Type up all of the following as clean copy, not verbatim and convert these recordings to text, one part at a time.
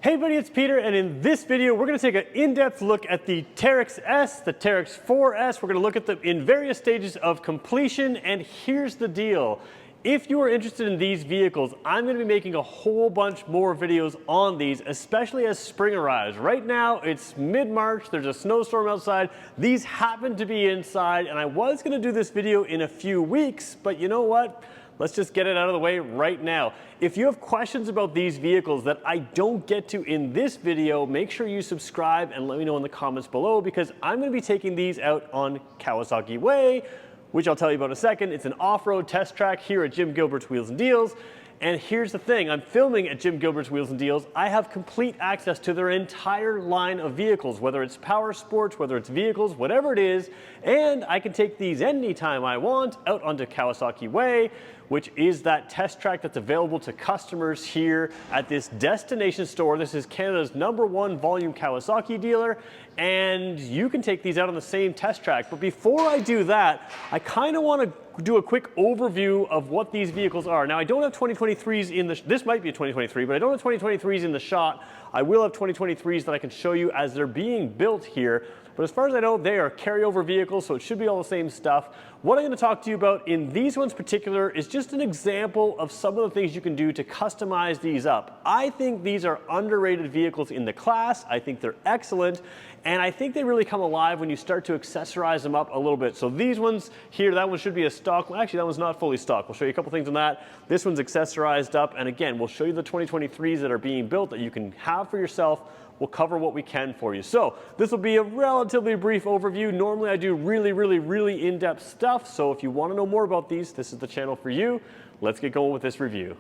Hey everybody, it's Peter, and in this video we're going to take an in-depth look at the Teryx S, the Teryx4S. We're going to look at them in various stages of completion, and here's the deal. If you are interested in these vehicles, I'm going to be making a whole bunch more videos on these, especially as spring arrives. Right now it's mid-March, there's a snowstorm outside, these happen to be inside, and I was going to do this video in a few weeks, but you know what? Let's just get it out of the way right now. If you have questions about these vehicles that I don't get to in this video, make sure you subscribe and let me know in the comments below, because I'm going to be taking these out on Kawasaki Way, which I'll tell you about in a second. It's an off-road test track here at Jim Gilbert's Wheels and Deals. And here's the thing, I'm filming at Jim Gilbert's Wheels and Deals. I have complete access to their entire line of vehicles, whether it's power sports, whether it's vehicles, whatever it is, and I can take these anytime I want out onto Kawasaki Way, which is that test track that's available to customers here at this destination store. This is Canada's #1 volume Kawasaki dealer, and you can take these out on the same test track. But before I do that, I kind of want to do a quick overview of what these vehicles are. Now, I don't have 2023s in the, this might be a 2023, but I don't have 2023s in the shot. I will have 2023s that I can show you as they're being built here. But as far as I know, they are carryover vehicles, so it should be all the same stuff. What I'm going to talk to you about in these ones particular is just an example of some of the things you can do to customize these up. I think these are underrated vehicles in the class. I think they're excellent, and I think they really come alive when you start to accessorize them up a little bit. So these ones here, that one should be a stock. Well, actually, that one's not fully stock. We'll show you a couple things on that. This one's accessorized up, and again, we'll show you the 2023s that are being built that you can have for yourself. We'll cover what we can for you. So this will be a relatively brief overview. Normally I do really in-depth stuff. So if you want to know more about these, this is the channel for you. Let's get going with this review.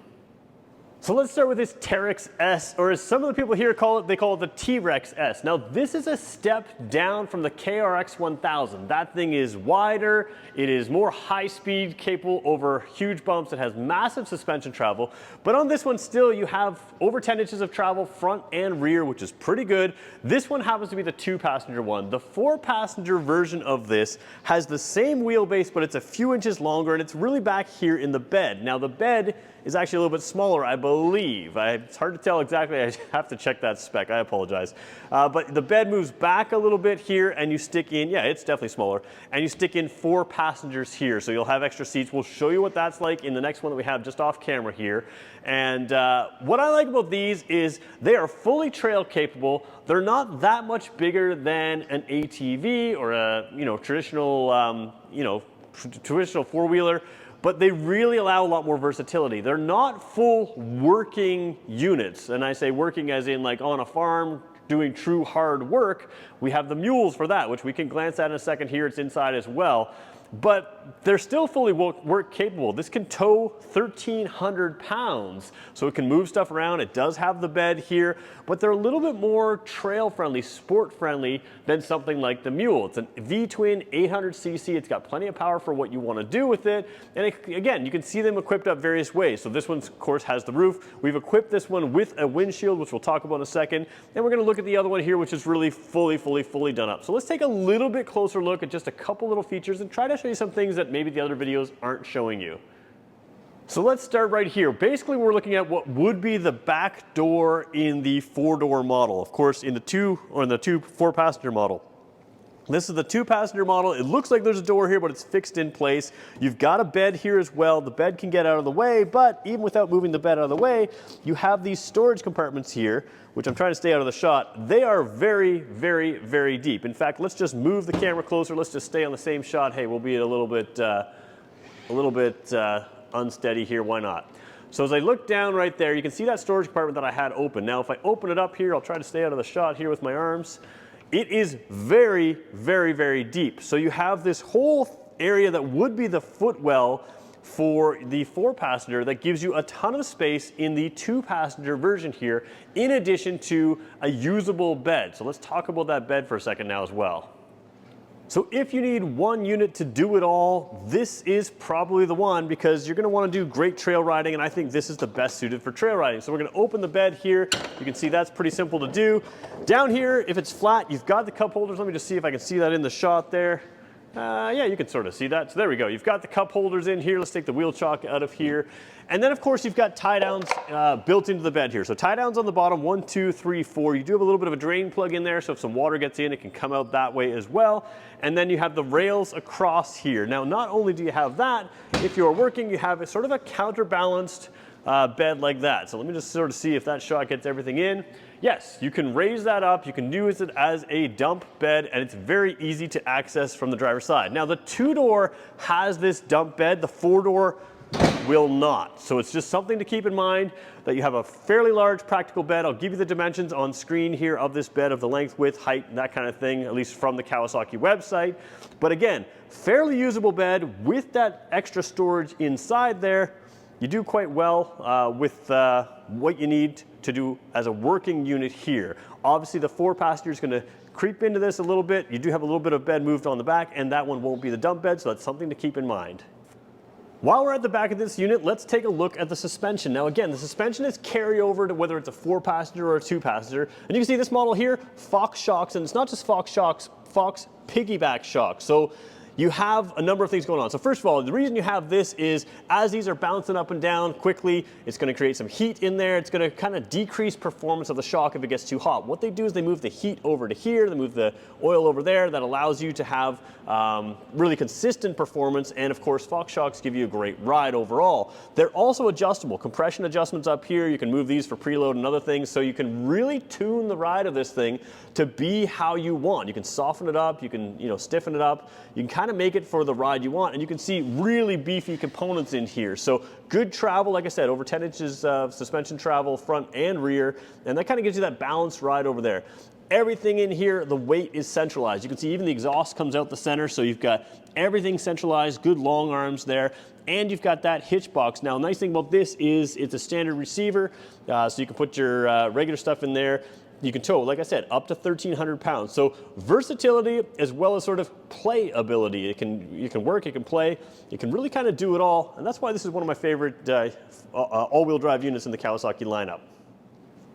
So let's start with this Teryx S, or as some of the people here call it, they call it the Teryx S. Now this is a step down from the KRX 1000. That thing is wider, it is more high speed, capable over huge bumps, it has massive suspension travel. But on this one still you have over 10 inches of travel front and rear, which is pretty good. This one happens to be the 2-passenger one. The 4-passenger version of this has the same wheelbase, but it's a few inches longer, and it's really back here in the bed. Now the bed is actually a little bit smaller, I believe. It's hard to tell exactly. I have to check that spec. I apologize. But the bed moves back a little bit here, and you stick in, yeah, it's definitely smaller, and you stick in 4 passengers here, so you'll have extra seats. We'll show you what that's like in the next one that we have just off camera here. And what I like about these is they are fully trail capable. They're not that much bigger than an ATV or a traditional traditional four-wheeler, but they really allow a lot more versatility. They're not full working units, and I say working as in like on a farm doing true hard work. We have the mules for that, which we can glance at in a second here. It's inside as well. But they're still fully work capable. This can tow 1,300 pounds, so it can move stuff around. It does have the bed here, but they're a little bit more trail friendly, sport friendly than something like the mule. It's a V-twin 800cc. It's got plenty of power for what you want to do with it. And again, you can see them equipped up various ways. So this one, of course, has the roof. We've equipped this one with a windshield, which we'll talk about in a second. And we're going to look at the other one here, which is really fully done up. So let's take a little bit closer look at just a couple little features and try to show you some things that maybe the other videos aren't showing you. So let's start right here. Basically, we're looking at what would be the back door in the 4-door model. Of course, in the 4-passenger model. This is the 2-passenger model. It looks like there's a door here, but it's fixed in place. You've got a bed here as well. The bed can get out of the way, but even without moving the bed out of the way, you have these storage compartments here, which I'm trying to stay out of the shot. They are very deep. In fact, let's just move the camera closer. Let's just stay on the same shot. Hey, we'll be a little bit unsteady here. Why not? So as I look down right there, you can see that storage compartment that I had open. Now, if I open it up here, I'll try to stay out of the shot here with my arms. It is very deep. So you have this whole area that would be the footwell for the 4-passenger that gives you a ton of space in the 2-passenger version here, in addition to a usable bed. So let's talk about that bed for a second now as well. So if you need one unit to do it all, this is probably the one, because you're going to want to do great trail riding, and I think this is the best suited for trail riding. So we're going to open the bed here. You can see that's pretty simple to do. Down here, if it's flat, you've got the cup holders. Let me just see if I can see that in the shot there. Yeah, you can sort of see that. So there we go. You've got the cup holders in here. Let's take the wheel chock out of here. And then, of course, you've got tie downs built into the bed here. So tie downs on the bottom, 1, 2, 3, 4. You do have a little bit of a drain plug in there, so if some water gets in, it can come out that way as well. And then you have the rails across here. Now, not only do you have that, if you're working, you have a sort of a counterbalanced bed like that. So let me just sort of see if that shot gets everything in. Yes, you can raise that up, you can use it as a dump bed, and it's very easy to access from the driver's side. Now the 2-door has this dump bed, the 4-door will not. So it's just something to keep in mind that you have a fairly large practical bed. I'll give you the dimensions on screen here of this bed, of the length, width, height, that kind of thing, at least from the Kawasaki website. But again, fairly usable bed with that extra storage inside there. You do quite well with what you need to do as a working unit here. Obviously the 4-passenger is going to creep into this a little bit. You do have a little bit of bed moved on the back, and that one won't be the dump bed, so that's something to keep in mind. While we're at the back of this unit, let's take a look at the suspension. Now again, the suspension is carryover to whether it's a 4-passenger or a 2-passenger. And you can see this model here, Fox shocks, and it's not just Fox shocks, Fox piggyback shocks. So you have a number of things going on. So first of all, the reason you have this is as these are bouncing up and down quickly, it's going to create some heat in there. It's going to kind of decrease performance of the shock if it gets too hot. What they do is they move the heat over to here, they move the oil over there. That allows you to have really consistent performance, and of course Fox shocks give you a great ride overall. They're also adjustable. Compression adjustments up here. You can move these for preload and other things, so you can really tune the ride of this thing to be how you want. You can soften it up, you can stiffen it up, you can kind of make it for the ride you want, and you can see really beefy components in here. So good travel, like I said, over 10 inches of suspension travel front and rear, and that kind of gives you that balanced ride over there. Everything in here, the weight is centralized. You can see even the exhaust comes out the center, so you've got everything centralized, good long arms there, and you've got that hitch box. Now, the nice thing about this is it's a standard receiver, so you can put your regular stuff in there. You can tow, like I said, up to 1,300 pounds. So versatility as well as sort of playability. You can work, you can play, you can really kind of do it all. And that's why this is one of my favorite all-wheel drive units in the Kawasaki lineup.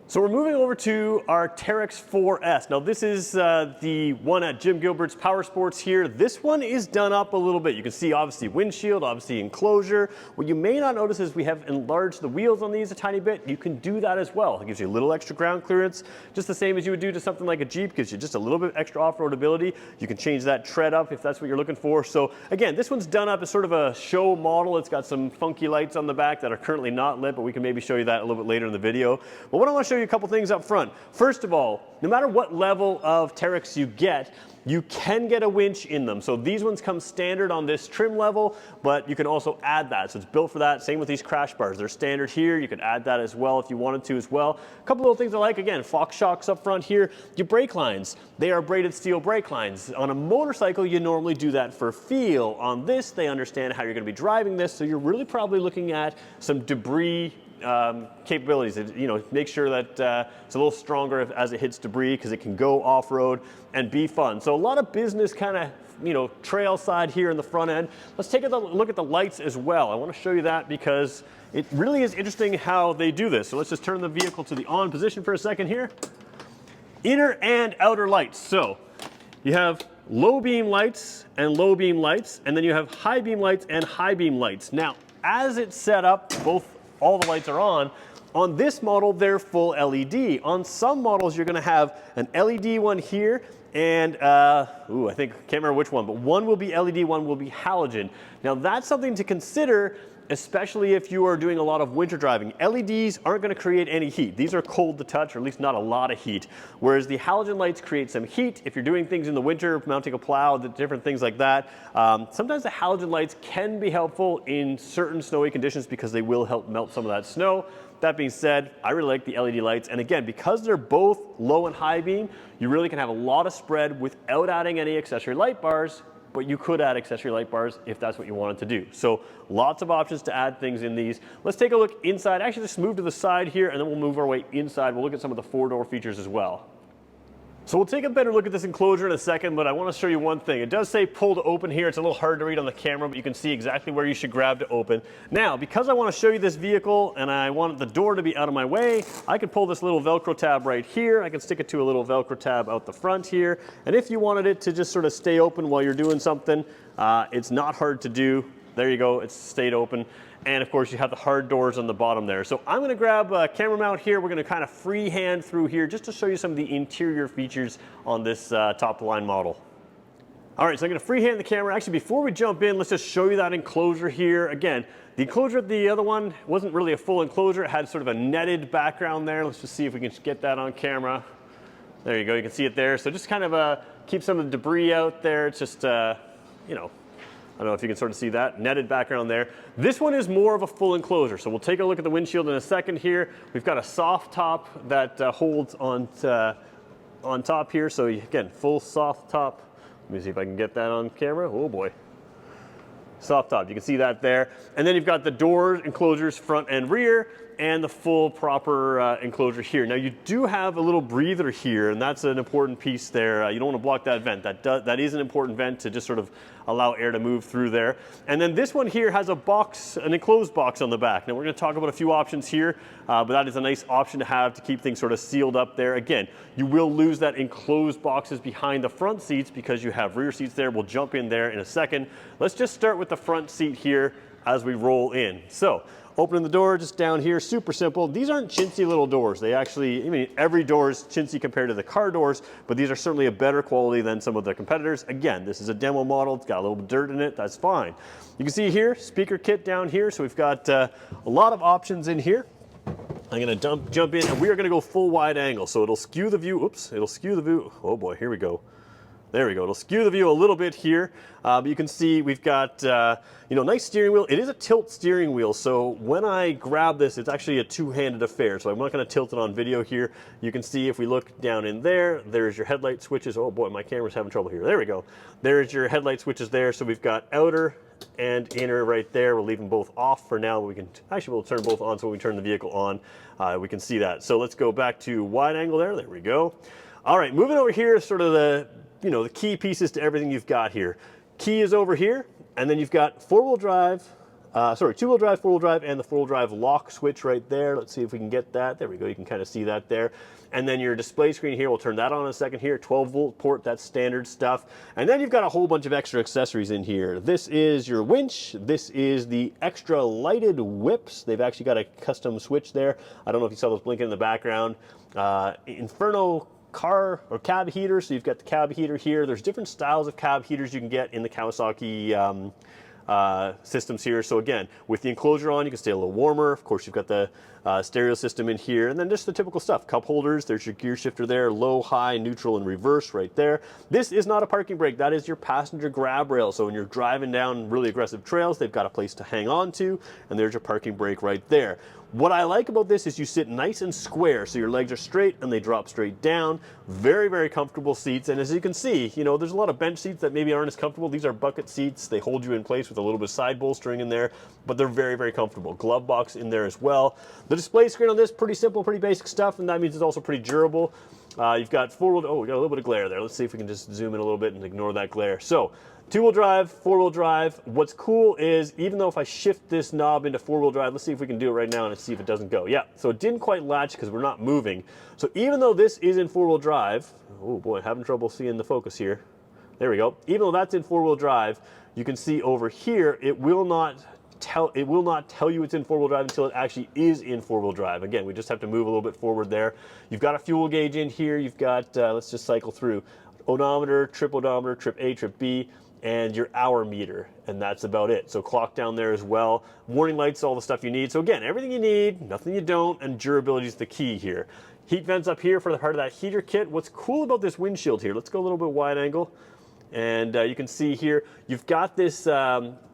So we're moving over to our Teryx4S. Now this is the one at Jim Gilbert's Power Sports here. This one is done up a little bit. You can see obviously windshield, obviously enclosure. What you may not notice is we have enlarged the wheels on these a tiny bit. You can do that as well. It gives you a little extra ground clearance, just the same as you would do to something like a Jeep. Gives you just a little bit extra off-road ability. You can change that tread up if that's what you're looking for. So again, this one's done up as sort of a show model. It's got some funky lights on the back that are currently not lit, but we can maybe show you that a little bit later in the video. But what I want to show you a couple things up front. First of all, no matter what level of Teryx you get, you can get a winch in them. So these ones come standard on this trim level, but you can also add that. So it's built for that. Same with these crash bars. They're standard here. You could add that as well if you wanted to as well. A couple little things I like. Again, Fox shocks up front here. Your brake lines, they are braided steel brake lines. On a motorcycle, you normally do that for feel. On this, they understand how you're going to be driving this, so you're really probably looking at some debris capabilities. Make sure that it's a little stronger as it hits debris, because it can go off-road and be fun. So a lot of business kind of trail side here in the front end. Let's take a look at the lights as well. I want to show you that because it really is interesting how they do this. So let's just turn the vehicle to the on position for a second here. Inner and outer lights. So you have low beam lights and low beam lights, and then you have high beam lights and high beam lights. Now, as it's set up, all the lights are on. On this model, they're full LED. On some models, you're going to have an LED one here, and I can't remember which one, but one will be LED, one will be halogen. Now that's something to consider, especially if you are doing a lot of winter driving. LEDs aren't going to create any heat. These are cold to touch, or at least not a lot of heat. Whereas the halogen lights create some heat. If you're doing things in the winter, mounting a plow, different things like that, sometimes the halogen lights can be helpful in certain snowy conditions because they will help melt some of that snow. That being said, I really like the LED lights. And again, because they're both low and high beam, you really can have a lot of spread without adding any accessory light bars. But you could add accessory light bars if that's what you wanted to do. So lots of options to add things in these. Let's take a look inside. Actually, just move to the side here, and then we'll move our way inside. We'll look at some of the 4-door features as well. So we'll take a better look at this enclosure in a second, but I want to show you one thing. It does say pull to open here. It's a little hard to read on the camera, but you can see exactly where you should grab to open. Now, because I want to show you this vehicle and I want the door to be out of my way, I can pull this little Velcro tab right here. I can stick it to a little Velcro tab out the front here. And if you wanted it to just sort of stay open while you're doing something, it's not hard to do. There you go, it's stayed open. And of course you have the hard doors on the bottom there. So I'm gonna grab a camera mount here. We're gonna kind of freehand through here just to show you some of the interior features on this top of the line model. All right, so I'm gonna freehand the camera. Actually, before we jump in, let's just show you that enclosure here. Again, the enclosure of the other one wasn't really a full enclosure. It had sort of a netted background there. Let's just see if we can get that on camera. There you go, you can see it there. So just kind of keep some of the debris out there. It's just, you know, I don't know if you can sort of see that netted background there. This one is more of a full enclosure. So we'll take a look at the windshield in a second here. We've got a soft top that holds on top here. So again, full soft top. Let me see if I can get that on camera. Oh boy. Soft top, you can see that there. And then you've got the door enclosures front and rear and the full proper enclosure here. Now you do have a little breather here, and that's an important piece there. You don't want to block that vent. That is an important vent to just sort of allow air to move through there. And then this one here has a box, an enclosed box on the back. Now we're going to talk about a few options here, but that is a nice option to have to keep things sort of sealed up there. Again, you will lose that enclosed boxes behind the front seats because you have rear seats there. We'll jump in there in a second. Let's just start with the front seat here as we roll in. So opening the door just down here, super simple. These aren't chintzy little doors. They actually, I mean, every door is chintzy compared to the car doors, but these are certainly a better quality than some of the competitors. Again, this is a demo model. It's got a little dirt in it. That's fine. You can see here, speaker kit down here. So we've got a lot of options in here. I'm gonna jump in and we are gonna go full wide angle. So it'll skew the view. Oops, it'll skew the view. Oh boy, here we go. There we go. It'll skew the view a little bit here, but you can see we've got you know, nice steering wheel. It is a tilt steering wheel, so when I grab this, it's actually a two-handed affair. So I'm not going to tilt it on video here. You can see if we look down in there, there's your headlight switches. Oh boy, my camera's having trouble here. There we go. There's your headlight switches there. So we've got outer and inner right there. We'll leave them both off for now. We can actually we'll turn both on, so when we turn the vehicle on, we can see that. So let's go back to wide angle there. There we go. All right, moving over here is sort of the the key pieces to everything you've got here. Key is over here, and then you've got two-wheel drive, 4-wheel drive, and the 4-wheel drive lock switch right there. Let's see if we can get that. There we go, you can kind of see that there. And then your display screen here, we'll turn that on in a second here, 12-volt port, that's standard stuff. And then you've got a whole bunch of extra accessories in here. This is your winch, this is the extra lighted whips. They've actually got a custom switch there. I don't know if you saw those blinking in the background. Inferno car or cab heater, so you've got the cab heater here. There's different styles of cab heaters you can get in the Kawasaki systems here. So again, with the enclosure on, you can stay a little warmer. Of course, you've got the stereo system in here, and then just the typical stuff. Cup holders, there's your gear shifter there, low, high, neutral, and reverse right there. This is not a parking brake. That is your passenger grab rail. So when you're driving down really aggressive trails, they've got a place to hang on to, and there's your parking brake right there. What I like about this is you sit nice and square, so your legs are straight and they drop straight down. Very, very comfortable seats. And as you can see, there's a lot of bench seats that maybe aren't as comfortable. These are bucket seats. They hold you in place with a little bit of side bolstering in there, but they're very, very comfortable. Glove box in there as well. The display screen on this, pretty simple, pretty basic stuff, and that means it's also pretty durable. You've got oh, we got a little bit of glare there. Let's see if we can just zoom in a little bit and ignore that glare. So, 2-wheel drive, 4-wheel drive. What's cool is, even though if I shift this knob into 4-wheel drive, let's see if we can do it right now and see if it doesn't go. Yeah, so it didn't quite latch because we're not moving. So even though this is in 4-wheel drive, oh boy, having trouble seeing the focus here. There we go. Even though that's in 4-wheel drive, you can see over here, it will not tell you it's in 4-wheel drive until it actually is in 4-wheel drive. Again, we just have to move a little bit forward there. You've got a fuel gauge in here. You've got, let's just cycle through, odometer, trip A, trip B, and your hour meter, and that's about it. So clock down there as well. Warning lights, all the stuff you need. So again, everything you need, nothing you don't, and durability is the key here. Heat vents up here for the part of that heater kit. What's cool about this windshield here, let's go a little bit wide angle. And you can see here, you've got this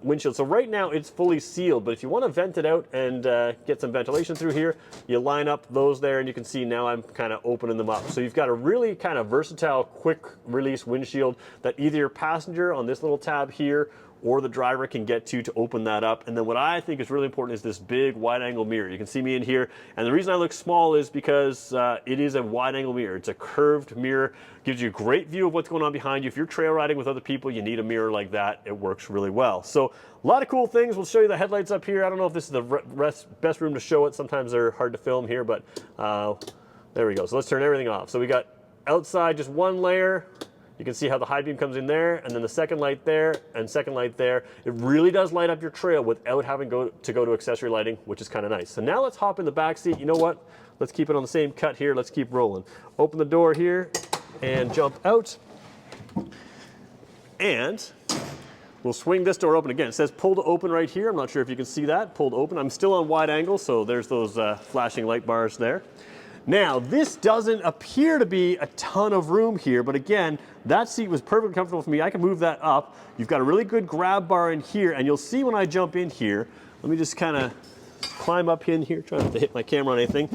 windshield. So right now it's fully sealed, but if you want to vent it out and get some ventilation through here, you line up those there, and you can see now I'm kind of opening them up. So you've got a really kind of versatile, quick release windshield that either your passenger on this little tab here or the driver can get to open that up. And then what I think is really important is this big wide angle mirror. You can see me in here, and the reason I look small is because it is a wide angle mirror. It's a curved mirror, gives you a great view of what's going on behind you. If you're trail riding with other people, you need a mirror like that. It works really well. So a lot of cool things. We'll show you the headlights up here. I don't know if this is the best room to show it. Sometimes they're hard to film here, but there we go. So let's turn everything off. So we got outside just one layer. You can see how the high beam comes in there, and then the second light there, and second light there. It really does light up your trail without having to go to accessory lighting, which is kind of nice. So now let's hop in the back seat. You know what? Let's keep it on the same cut here. Let's keep rolling. Open the door here and jump out. And we'll swing this door open again. It says pull to open right here. I'm not sure if you can see that. Pull to open. I'm still on wide angle, so there's those flashing light bars there. Now, this doesn't appear to be a ton of room here, but again, that seat was perfectly comfortable for me. I can move that up. You've got a really good grab bar in here, and you'll see when I jump in here, let me just kind of climb up in here, trying not to hit my camera on anything.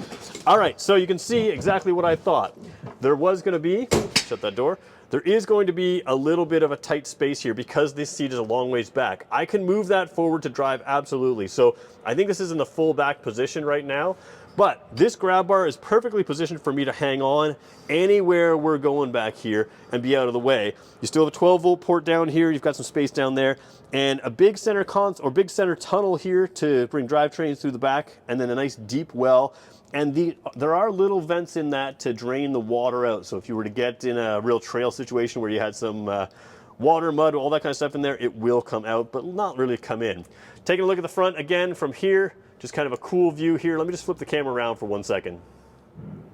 All right, so you can see exactly what I thought. There was going to be, shut that door, there is going to be a little bit of a tight space here because this seat is a long ways back. I can move that forward to drive, absolutely. So I think this is in the full back position right now. But this grab bar is perfectly positioned for me to hang on anywhere we're going back here and be out of the way. You still have a 12-volt port down here. You've got some space down there, and a big center big center tunnel here to bring drivetrains through the back, and then a nice deep well. And there are little vents in that to drain the water out. So if you were to get in a real trail situation where you had some water, mud, all that kind of stuff in there, it will come out, but not really come in. Taking a look at the front again from here. Just kind of a cool view here. Let me just flip the camera around for 1 second.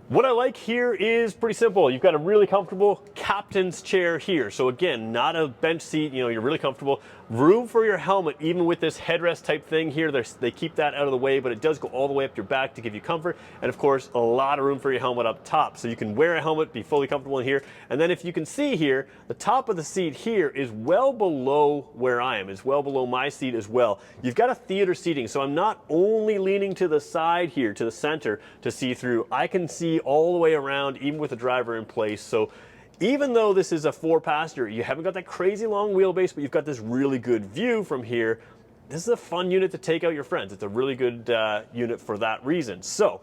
What I like here is pretty simple. You've got a really comfortable captain's chair here. So again, not a bench seat, you're really comfortable. Room for your helmet, even with this headrest type thing here. They keep that out of the way, but it does go all the way up your back to give you comfort. And of course, a lot of room for your helmet up top. So you can wear a helmet, be fully comfortable in here. And then if you can see here, the top of the seat here is well below where I am. It's well below my seat as well. You've got a theater seating, so I'm not only leaning to the side here, to the center, to see through. I can see all the way around, even with the driver in place. So even though this is a 4-passenger, you haven't got that crazy long wheelbase, but you've got this really good view from here. This is a fun unit to take out your friends. It's a really good unit for that reason. So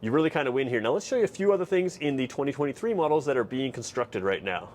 you really kind of win here. Now let's show you a few other things in the 2023 models that are being constructed right now.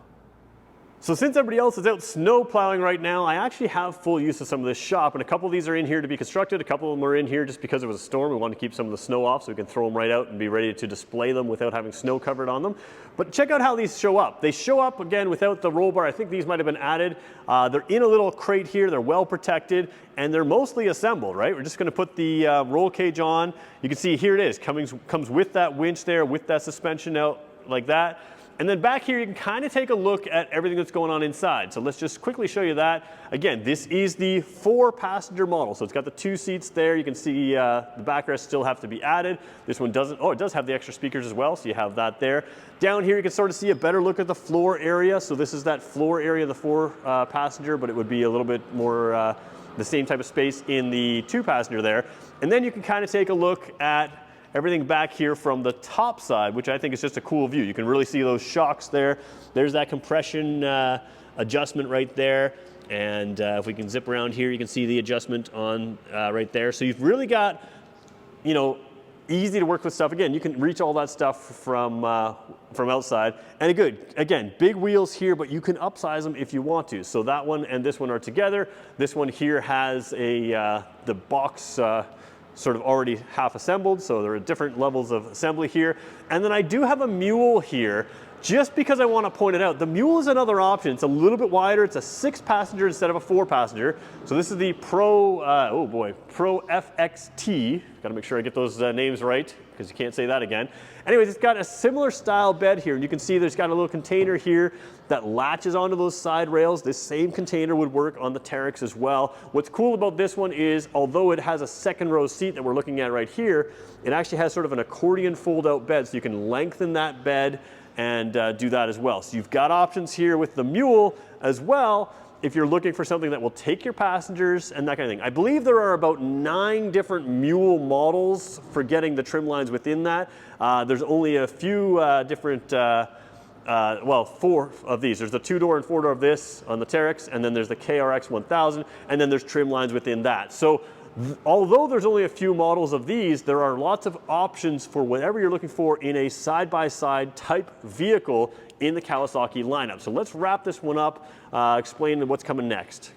So since everybody else is out snow plowing right now, I actually have full use of some of this shop, and a couple of these are in here to be constructed. A couple of them are in here just because it was a storm. We wanted to keep some of the snow off so we can throw them right out and be ready to display them without having snow covered on them. But check out how these show up. They show up again without the roll bar. I think these might have been added. They're in a little crate here. They're well protected, and they're mostly assembled, right? We're just going to put the roll cage on. You can see here it is. Comes with that winch there, with that suspension out like that. And then back here, you can kind of take a look at everything that's going on inside. So let's just quickly show you that. Again, this is the 4-passenger model. So it's got the 2 seats there. You can see the backrest still have to be added. This one doesn't. Oh, it does have the extra speakers as well, so you have that there. Down here, you can sort of see a better look at the floor area. So this is that floor area of the 4-passenger, but it would be a little bit more the same type of space in the 2-passenger there. And then you can kind of take a look at everything back here from the top side, which I think is just a cool view. You can really see those shocks there. There's that compression adjustment right there. And if we can zip around here, you can see the adjustment on right there. So you've really got, easy to work with stuff. Again, you can reach all that stuff from outside. And again, big wheels here, but you can upsize them if you want to. So that one and this one are together. This one here has the box sort of already half assembled, so there are different levels of assembly here. And then I do have a mule here, just because I want to point it out. The mule is another option. It's a little bit wider. It's a 6-passenger instead of a 4-passenger. So this is the Pro FXT. Got to make sure I get those names right, because you can't say that again. Anyways, it's got a similar style bed here, and you can see there's got a little container here that latches onto those side rails. This same container would work on the Teryx as well. What's cool about this one is, although it has a 2nd-row seat that we're looking at right here, it actually has sort of an accordion fold-out bed, so you can lengthen that bed and do that as well. So you've got options here with the mule as well, if you're looking for something that will take your passengers and that kind of thing. I believe there are about 9 different mule models for getting the trim lines within that. There's only a few different well, 4 of these. There's the 2-door and 4-door of this on the Teryx, and then there's the KRX 1000, and then there's trim lines within that. So although there's only a few models of these, there are lots of options for whatever you're looking for in a side-by-side type vehicle in the Kawasaki lineup. So let's wrap this one up, explain what's coming next.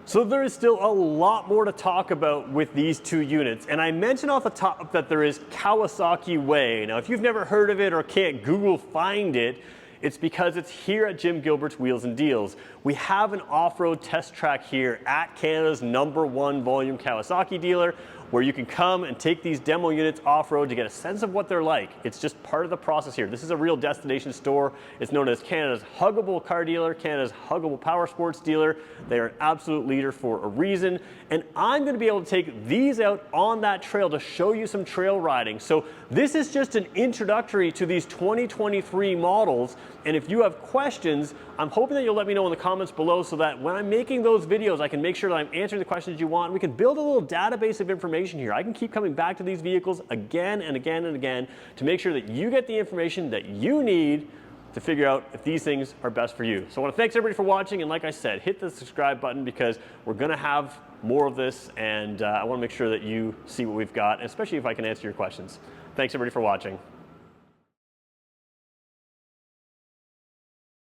So there is still a lot more to talk about with these 2 units, and I mentioned off the top that there is Kawasaki Way. Now if you've never heard of it or can't Google find it, it's because it's here at Jim Gilbert's Wheels and Deals. We have an off-road test track here at Canada's #1 volume Kawasaki dealer, where you can come and take these demo units off-road to get a sense of what they're like. It's just part of the process here. This is a real destination store. It's known as Canada's huggable car dealer, Canada's huggable power sports dealer. They are an absolute leader for a reason. And I'm going to be able to take these out on that trail to show you some trail riding. So this is just an introductory to these 2023 models. And if you have questions, I'm hoping that you'll let me know in the comments below so that when I'm making those videos, I can make sure that I'm answering the questions you want. We can build a little database of information here. I can keep coming back to these vehicles again and again and again to make sure that you get the information that you need to figure out if these things are best for you. So I want to thank everybody for watching, and like I said, hit the subscribe button because we're going to have more of this, and I want to make sure that you see what we've got, especially if I can answer your questions. Thanks everybody for watching.